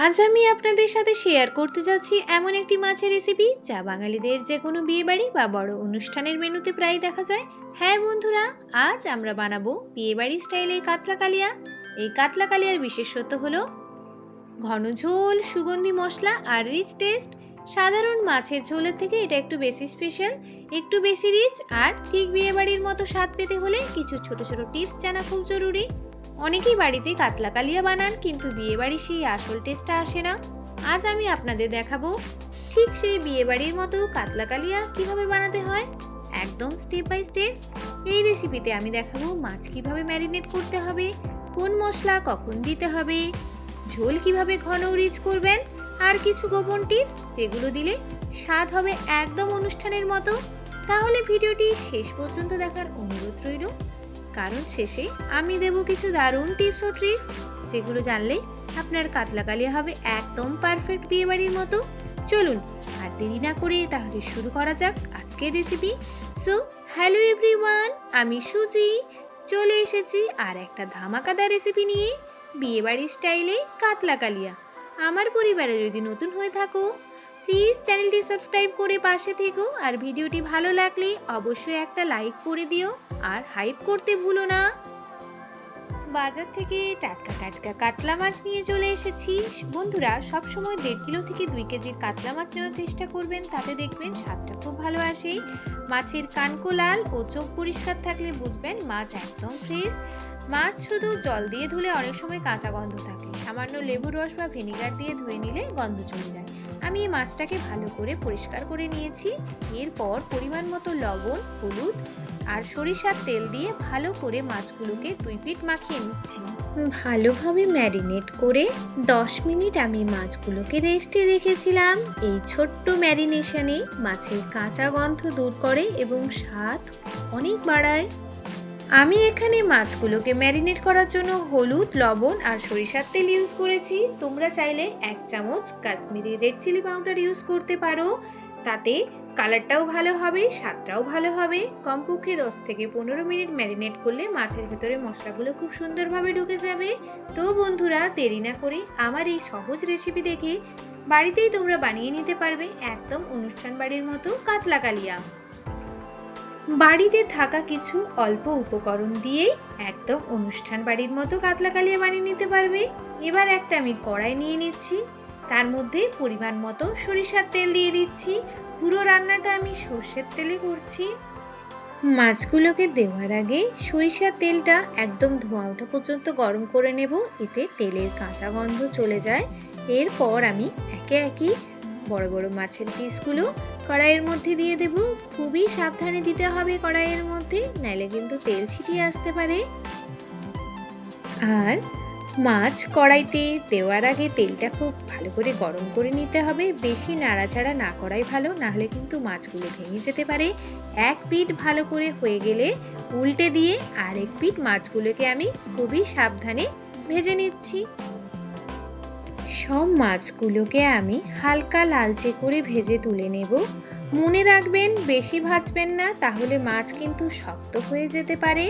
আজ আমি আপনাদের সাথে শেয়ার করতে যাচ্ছি এমন একটি মাছের রেসিপি যা বাঙালিদের যে কোনো বিয়েবাড়ি বা বড় অনুষ্ঠানের মেনুতে প্রায় দেখা যায়। হ্যাঁ বন্ধুরা, আজ আমরা বানাবো বিয়েবাড়ি স্টাইলে কাতলা কালিয়া। এই কাতলা কালিয়ার বিশেষত্ব হলো ঘন ঝোল, সুগন্ধি মশলা আর রিচ টেস্ট। সাধারণ মাছের ঝোলের থেকে এটা একটু বেশি স্পেশাল, একটু বেশি রিচ, আর ঠিক বিয়েবাড়ির মতো স্বাদ পেতে হলে কিছু ছোট ছোট টিপস জানা খুব জরুরি। অনেকেই বাড়িতে কাতলা কালিয়া বানান, কিন্তু বিয়েবাড়ি সেই আসল টেস্টটা আসে না। আজ আমি আপনাদের দেখাবো ঠিক সেই বিয়েবাড়ির মতো কাতলা কালিয়া কিভাবে বানাতে হয়, একদম স্টেপ বাই স্টেপ। এই রেসিপিতে আমি দেখাবো মাছ কিভাবে ম্যারিনেট করতে হবে, কোন মশলা কখন দিতে হবে, ঝোল কিভাবে ঘন রিচ করবেন, আর কিছু গোপন টিপস যেগুলো দিলে স্বাদ হবে একদম অনুষ্ঠানের মতো। তাহলে ভিডিওটি শেষ পর্যন্ত দেখার অনুরোধ রইল, কারণ শেষে আমি দেব কিছু দারুণ টিপস ও ট্রিক্স যেগুলো জানলে আপনার কাতলা কালিয়া হবে একদম পারফেক্ট বিয়েবাড়ির মতো। চলুন আর দেরি না করে তাহলে শুরু করা যাক আজকের রেসিপি। সো হ্যালো এভরিওয়ান, আমি সুজি চলে এসেছি আর একটা ধামাকাদার রেসিপি নিয়ে, বিয়েবাড়ির স্টাইলে কাতলা কালিয়া। আমার পরিবারে যদি নতুন হয়ে থাকো প্লিজ চ্যানেলটি সাবস্ক্রাইব করে পাশে থেকো, আর ভিডিওটি ভালো লাগলে অবশ্যই একটা লাইক করে দিও আর হাইপ করতে ভুলো না। বাজার থেকে টাটকা টাটকা কাতলা মাছ নিয়ে চলে এসেছি। বন্ধুরা, সবসময় 1.5 কিলো থেকে 2 কেজির কাতলা মাছ নেওয়ার চেষ্টা করবেন, তাতে দেখবেন স্বাদটা খুব ভালো আসে। মাছের কানকো লাল ও চোখ পরিষ্কার থাকলে বুঝবেন মাছ একদম ফ্রেশ। মাছ শুধু জল দিয়ে ধুলে অনেক সময় কাঁচা গন্ধ থাকে, সামান্য লেবুর রস বা ভিনেগার দিয়ে ধুয়ে নিলে গন্ধ চলে যায়। আমি এই মাছটাকে ভালো করে পরিষ্কার করে নিয়েছি। এরপর পরিমাণ মতো লবণ, হলুদ আর সরিষার তেল দিয়ে ভালো করে মাছগুলোকে 2 পিঠ মাখিয়ে নিচ্ছি। ভালোভাবে ম্যারিনেট করে 10 মিনিট আমি মাছগুলোকে রেস্টে রেখেছিলাম। এই ছোট্ট ম্যারিনেশনে মাছের কাঁচা গন্ধ দূর করে এবং স্বাদ অনেক বাড়ায়। আমি এখানে মাছগুলোকে ম্যারিনেট করার জন্য হলুদ, লবণ আর সরিষার তেল ইউজ করেছি। তোমরা চাইলে 1 চামচ Kashmiri red chilli powder use করতে পারো, তাতে কালারটাও ভালো হবে, স্বাদটাও ভালো হবে। কমপক্ষে 10 থেকে 15 মিনিট ম্যারিনেট করলে মাছের ভেতরে মশলাগুলো খুব সুন্দরভাবে ঢুকে যাবে। তো বন্ধুরা, দেরি না করে আমার এই সহজ রেসিপি দেখে বাড়িতেই তোমরা বানিয়ে নিতে পারবে একদম অনুষ্ঠান বাড়ির মতো কাতলা কালিয়া। বাড়িতে থাকা কিছু অল্প উপকরণ দিয়েই একদম অনুষ্ঠান বাড়ির মতো কাতলা কালিয়া বানিয়ে নিতে পারবে। এবার একটা আমি কড়াই নিয়ে নিচ্ছি, তার মধ্যে পরিমাণ মতো সরিষার তেল দিয়ে দিচ্ছি। পুরো রান্নাটা আমি সর্ষের তেলে করছি। মাছগুলোকে দেওয়ার আগে সরিষার তেলটা একদম ধোঁয়া ওঠা পর্যন্ত গরম করে নেব, এতে তেলের কাঁচা গন্ধ চলে যায়। এরপর আমি একে একে বড় বড় মাছের পিসগুলো কড়াইয়ের মধ্যে দিয়ে দেব। খুবই সাবধানে দিতে হবে কড়াইয়ের মধ্যে, নাইলে কিন্তু তেল ছিটিয়ে আসতে পারে। আর মাছ কড়াইতে দেওয়ার আগে তেলটা খুব ভালো করে গরম করে নিতে হবে। বেশি নাড়াচাড়া না করাই ভালো, নাহলে কিন্তু মাছগুলো ভেঙে যেতে পারে। এক পিঠ ভালো করে হয়ে গেলে উল্টে দিয়ে আরেক পিঠ মাছগুলোকে আমি খুবই সাবধানে ভেজে নিচ্ছি। সব মাছগুলোকে আমি হালকা লালচে করে ভেজে তুলে নেব। মনে রাখবেন বেশি ভাজবেন না, তাহলে মাছ কিন্তু শক্ত হয়ে যেতে পারে।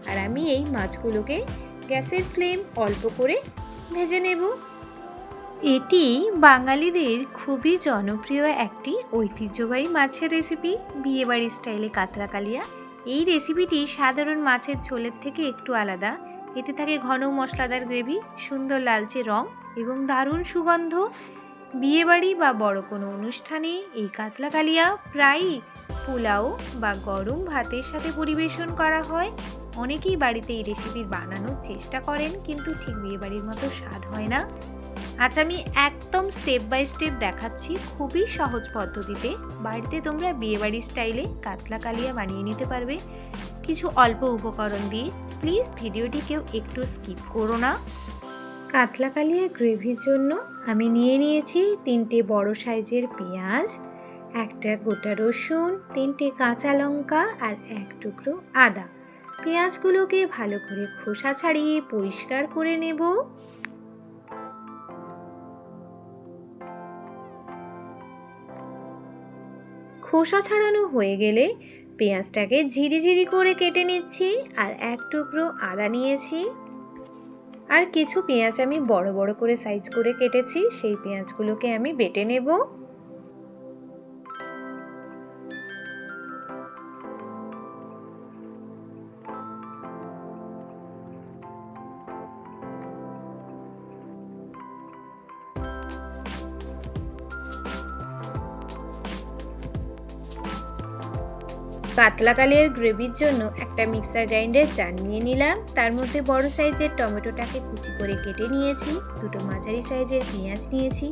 আর আমি এই মাছগুলোকে গ্যাসের ফ্লেম অল্প করে ভেজে নেব। এটি বাঙালিদের খুবই জনপ্রিয় একটি ঐতিহ্যবাহী মাছের রেসিপি, বিয়েবাড়ি স্টাইলে কাতলা কালিয়া। এই রেসিপিটি সাধারণ মাছের ঝোলের থেকে একটু আলাদা। এতে থাকে ঘন মশলাদার গ্রেভি, সুন্দর লালচে রং এবং দারুণ সুগন্ধ। বিয়েবাড়ি বা বড় কোনো অনুষ্ঠানে এই কাতলা কালিয়া প্রায়ই পোলাও বা গরম ভাতের সাথে পরিবেশন করা হয়। অনেকেই বাড়িতে এই রেসিপি বানানোর চেষ্টা করেন, কিন্তু ঠিক বিয়েবাড়ির মতো স্বাদ হয় না। আজ আমি একদম স্টেপ বাই স্টেপ দেখাচ্ছি, খুবই সহজ পদ্ধতিতে বাড়িতে তোমরা বিয়েবাড়ি স্টাইলে কাতলা কালিয়া বানিয়ে নিতে পারবে কিছু অল্প উপকরণ দিয়ে। প্লিজ ভিডিওটি কেউ একটু স্কিপ করো না। কাতলা কালিয়া গ্রেভির জন্য আমি নিয়ে নিয়েছি 3টে বড় সাইজের পেঁয়াজ, একটা গোটা রসুন, 3টে কাঁচা লঙ্কা আর 1 টুকরো আদা। পেঁয়াজগুলোকে ভালো করে খোসা ছাড়িয়ে পরিষ্কার করে নেব। খোসা ছাড়ানো হয়ে গেলে পেঁয়াজটাকে ঝিরি ঝিরি করে কেটে নিচ্ছি। আর 1 টুকরো আদা নিয়েছি। আর কিছু পেঁয়াজ আমি বড় বড় করে সাইজ করে কেটেছি, সেই পেঁয়াজগুলোকে আমি বেটে নেব। কাতলা কালিয়ার গ্রেভির জন্য একটা মিক্সার গ্রাইন্ডার জার নিয়ে নিলাম। তার মধ্যে বড় সাইজের টমেটোটাকে কুচি করে কেটে নিয়েছি, দুটো মাঝারি সাইজের পেঁয়াজ নিয়েছি,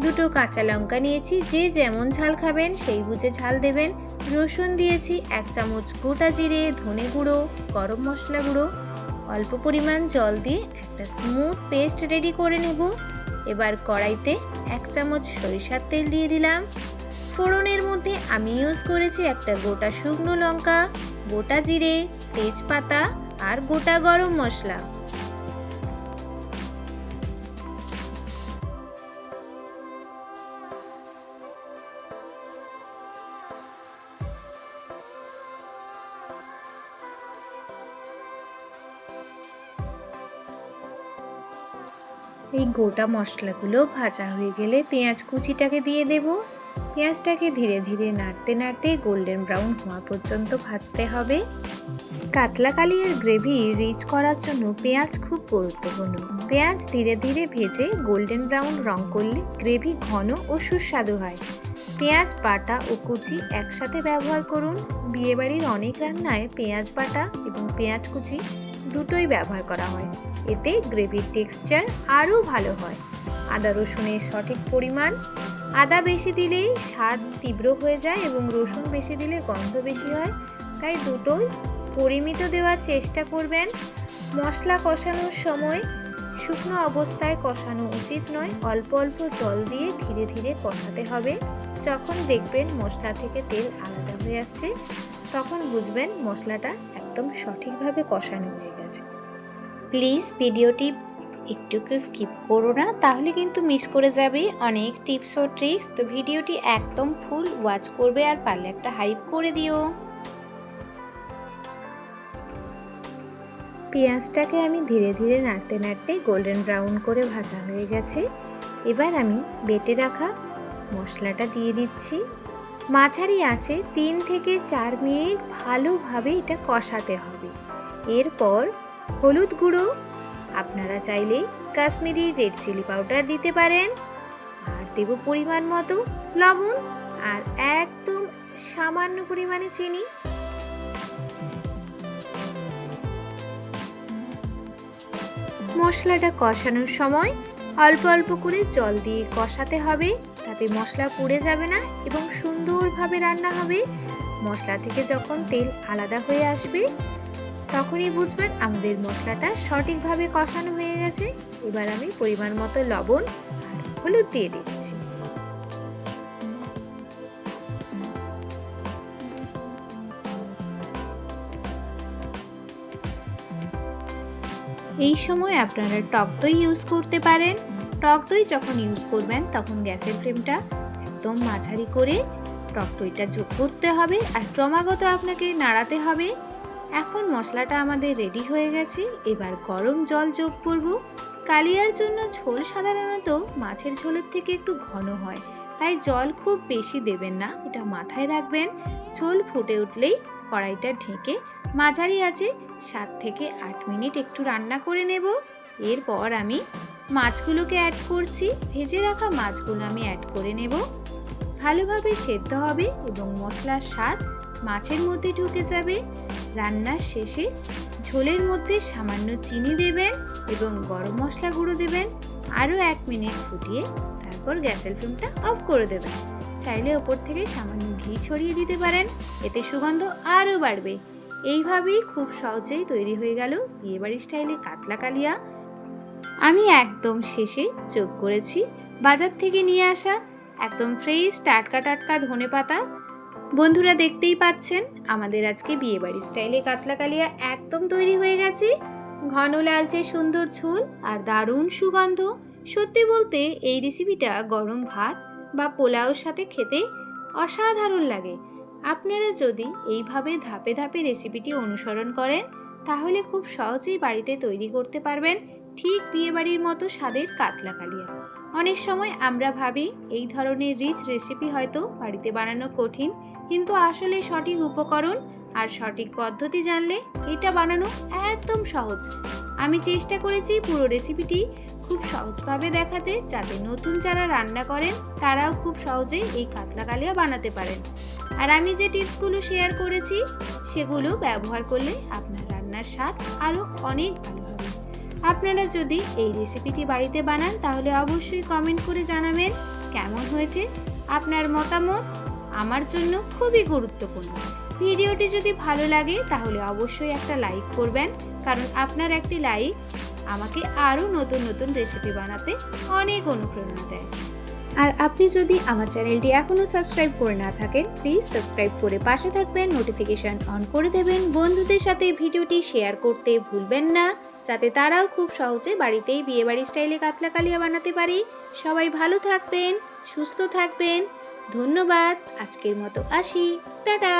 দুটো কাঁচা লঙ্কা নিয়েছি, যে যেমন ঝাল খাবেন সেই বুঝে ঝাল দেবেন। রসুন দিয়েছি, 1 চামচ গোটা জিরে, ধনে গুঁড়ো, গরম মশলা গুঁড়ো, অল্প পরিমাণ জল দিয়ে একটা স্মুথ পেস্ট রেডি করে নেব। এবার কড়াইতে 1 চামচ সরিষার তেল দিয়ে দিলাম। ফোড়নের মধ্যে আমি ইউজ করেছি একটা গোটা শুকনো লঙ্কা, গোটা জিরে, তেজপাতা আর গোটা গরম মশলা। এই গোটা মশলাগুলো ভাজা হয়ে গেলে পেঁয়াজ কুচিটাকে দিয়ে দেব। পেঁয়াজটাকে ধীরে ধীরে নাড়তে নাড়তে গোল্ডেন ব্রাউন হওয়া পর্যন্ত ভাজতে হবে। কাতলা কালিয়ার গ্রেভি রিচ করার জন্য পেঁয়াজ খুব গুরুত্বপূর্ণ। পেঁয়াজ ধীরে ধীরে ভেজে গোল্ডেন ব্রাউন রং করলে গ্রেভি ঘন ও সুস্বাদু হয়। পেঁয়াজ বাটা ও কুচি একসাথে ব্যবহার করুন। বিয়েবাড়ির অনেক রান্নায় পেঁয়াজ বাটা এবং পেঁয়াজ কুচি দুটোই ব্যবহার করা হয়, এতে গ্রেভির টেক্সচার আরও ভালো হয়। আদা রসুনের সঠিক পরিমাণ, আদা বেশি দিলেই স্বাদ তীব্র হয়ে যায় এবং রসুন বেশি দিলে গন্ধ বেশি হয়, তাই দুটোই পরিমিত দেওয়ার চেষ্টা করবেন। মশলা কষানোর সময় শুকনো অবস্থায় কষানো উচিত নয়, অল্প অল্প জল দিয়ে ধীরে ধীরে কষাতে হবে। যখন দেখবেন মশলা থেকে তেল আলাদা হয়ে আসছে, তখন বুঝবেন মশলাটা একদম সঠিকভাবে কষানো হয়ে গেছে। প্লিজ ভিডিওটি একটু স্কিপ করো না, তাহলে কিন্তু মিস করে যাবে অনেক টিপস ও ট্রিক্স। তো ভিডিওটি একদম ফুল ওয়াচ করবে আর পারলে একটা হাইপ করে দিও। পেঁয়াজটাকে আমি ধীরে ধীরে নাড়তে নাড়তে গোল্ডেন ব্রাউন করে ভাজা হয়ে গেছে। এবার আমি বেটে রাখা মশলাটা দিয়ে দিচ্ছি। মাঝারি আঁচে 3 থেকে 4 মিনিট ভালোভাবে এটা কষাতে হবে। এরপর হলুদ গুঁড়ো, আপনারা চাইলে কাশ্মীরি রেড চিলি পাউডার দিতে পারেন, আর দেব পরিমাণ মতো লবণ আর একদম সামান্য পরিমাণে চিনি। মশলাটা কষানোর সময় অল্প অল্প করে জল দিয়ে কষাতে হবে, তাতে মশলা পুড়ে যাবে না এবং সুন্দরভাবে রান্না হবে। মশলা থেকে যখন তেল আলাদা হয়ে আসবে, তখনই বুঝবেন আমাদের মশলাটা সঠিকভাবে কষানো হয়ে গেছে। এবার আমি পরিমাণ মতো লবণ আর হলুদ দিয়ে দিচ্ছি। এই সময় আপনারা টক দই ইউজ করতে পারেন। টক দই যখন ইউজ করবেন তখন গ্যাসের ফ্লেমটা একদম মাঝারি করে টক দইটা যোগ করতে হবে আর ক্রমাগত আপনাকে নাড়াতে হবে। এখন মশলাটা আমাদের রেডি হয়ে গেছে। এবার গরম জল যোগ করব। কালিয়ার জন্য ঝোল সাধারণত মাছের ঝোলের থেকে একটু ঘন হয়, তাই জল খুব বেশি দেবেন না, এটা মাথায় রাখবেন। ঝোল ফুটে উঠলেই কড়াইটা ঢেকে মাঝারি আঁচে 7 থেকে 8 মিনিট একটু রান্না করে নেব। এরপর আমি মাছগুলোকে অ্যাড করছি। ভেজে রাখা মাছগুলো আমি অ্যাড করে নেব। ভালোভাবে সেদ্ধ হবে এবং মশলার স্বাদ মাছের মধ্যে ঢুকে যাবে। রান্নার শেষে ঝোলের মধ্যে সামান্য চিনি দেবেন এবং গরম মশলা গুঁড়ো দেবেন। আরও 1 মিনিট ফুটিয়ে তারপর গ্যাসের ফ্লেমটা অফ করে দেবেন। চাইলে ওপর থেকে সামান্য ঘি ছড়িয়ে দিতে পারেন, এতে সুগন্ধ আরও বাড়বে। এইভাবেই খুব সহজেই তৈরি হয়ে গেল বিয়েবাড়ি স্টাইলে কাতলা কালিয়া। আমি একদম শেষে যোগ করেছি বাজার থেকে নিয়ে আসা একদম ফ্রেশ টাটকা টাটকা ধনেপাতা। বন্ধুরা দেখতেই পাচ্ছেন আমাদের আজকে বিয়েবাড়ি স্টাইলে কাতলা কালিয়া একদম তৈরি হয়ে গেছে। ঘন লালচে সুন্দর ঝোল আর দারুণ সুগন্ধ। সত্যি বলতে এই রেসিপিটা গরম ভাত বা পোলাওর সাথে খেতে অসাধারণ লাগে। আপনারা যদি এইভাবে ধাপে ধাপে রেসিপিটি অনুসরণ করেন, তাহলে খুব সহজেই বাড়িতে তৈরি করতে পারবেন ঠিক বিয়েবাড়ির মতো স্বাদের কাতলা কালিয়া। অনেক সময় আমরা ভাবি এই ধরনের রিচ রেসিপি হয়তো বাড়িতে বানানো কঠিন, কিন্তু আসলে সঠিক উপকরণ আর সঠিক পদ্ধতি জানলে এটা বানানো একদম সহজ। আমি চেষ্টা করেছি পুরো রেসিপিটি খুব সহজভাবে দেখাতে, যাতে নতুন যারা রান্না করেন তারাও খুব সহজে এই কাতলা কালিয়া বানাতে পারেন। আর আমি যে টিপসগুলো শেয়ার করেছি সেগুলো ব্যবহার করলে আপনার রান্নার স্বাদ আরও অনেক ভালো হবে। আপনারা যদি এই রেসিপিটি বাড়িতে বানান তাহলে অবশ্যই কমেন্ট করে জানাবেন কেমন হয়েছে। আপনার মতামত আমার জন্য খুবই গুরুত্বপূর্ণ। ভিডিওটি যদি ভালো লাগে তাহলে অবশ্যই একটা লাইক করবেন, কারণ আপনার একটি লাইক আমাকে আরও নতুন নতুন রেসিপি বানাতে অনেক অনুপ্রেরণা দেয়। আর আপনি যদি আমার চ্যানেলটি এখনও সাবস্ক্রাইব করে না থাকেন, প্লিজ সাবস্ক্রাইব করে পাশে থাকবেন, নোটিফিকেশন অন করে দেবেন। বন্ধুদের সাথে ভিডিওটি শেয়ার করতে ভুলবেন না, যাতে তারাও খুব সহজে বাড়িতেই বিয়েবাড়ি স্টাইলে কাতলা কালিয়া বানাতে পারে। সবাই ভালো থাকবেন, সুস্থ থাকবেন। ধন্যবাদ। আজকের মতো আসি। টাটা।